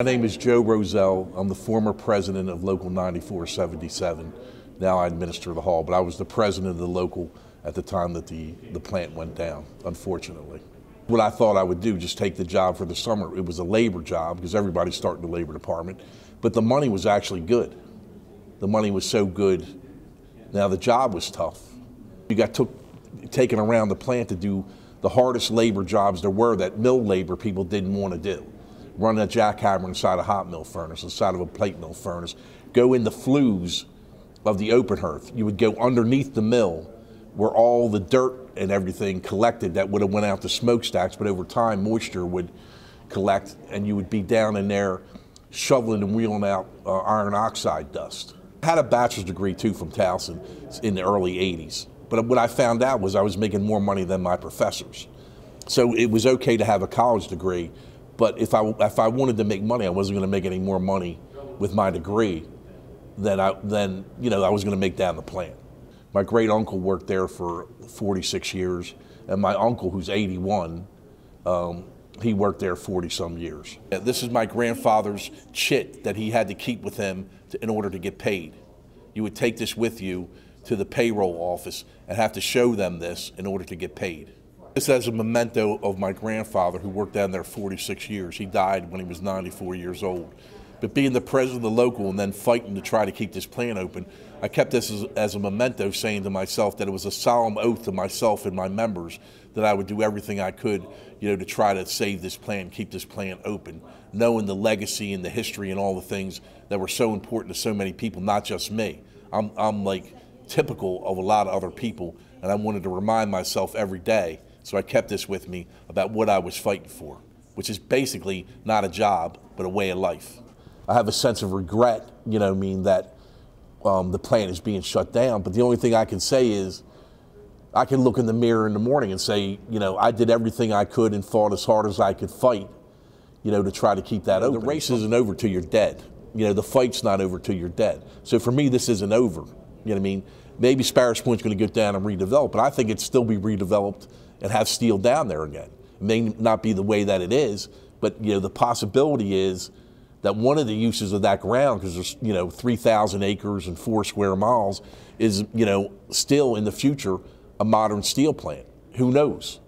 My name is Joe Rosel. I'm the former president of Local 9477. Now I administer the hall, but I was the president of the local at the time that the plant went down, unfortunately. What I thought I would do, just take the job for the summer. It was a labor job because everybody's starting the labor department, but the money was actually good. The money was so good. Now the job was tough. You got taken around the plant to do the hardest labor jobs there were that mill labor people didn't want to do. Run a jackhammer inside a hot mill furnace, inside of a plate mill furnace, go in the flues of the open hearth. You would go underneath the mill where all the dirt and everything collected that would have went out to smokestacks, but over time moisture would collect and you would be down in there shoveling and wheeling out iron oxide dust. I had a bachelor's degree too from Towson in the early 80s, but what I found out was I was making more money than my professors. So it was okay to have a college degree, but if I wanted to make money, I wasn't going to make any more money with my degree than I was going to make down the plant. My great uncle worked there for 46 years, and my uncle, who's 81, he worked there 40-some years. This is my grandfather's chit that he had to keep with him in order to get paid. You would take this with you to the payroll office and have to show them this in order to get paid. This is a memento of my grandfather who worked down there 46 years. He died when he was 94 years old. But being the president of the local and then fighting to try to keep this plant open, I kept this as a memento, saying to myself that it was a solemn oath to myself and my members that I would do everything I could, to try to save this plant, keep this plant open, knowing the legacy and the history and all the things that were so important to so many people, not just me. I'm like typical of a lot of other people, and I wanted to remind myself every day. So I kept this with me about what I was fighting for, which is basically not a job, but a way of life. I have a sense of regret, that the plant is being shut down, but the only thing I can say is I can look in the mirror in the morning and say, I did everything I could and fought as hard as I could fight, to try to keep that open. The race isn't over till you're dead. The fight's not over till you're dead. So for me, this isn't over. You know what I mean? Maybe Sparrows Point's going to go down and redevelop, but I think it'd still be redeveloped and have steel down there again. It may not be the way that it is, but the possibility is that one of the uses of that ground, because there's 3,000 acres and 4 square miles, is still in the future a modern steel plant. Who knows?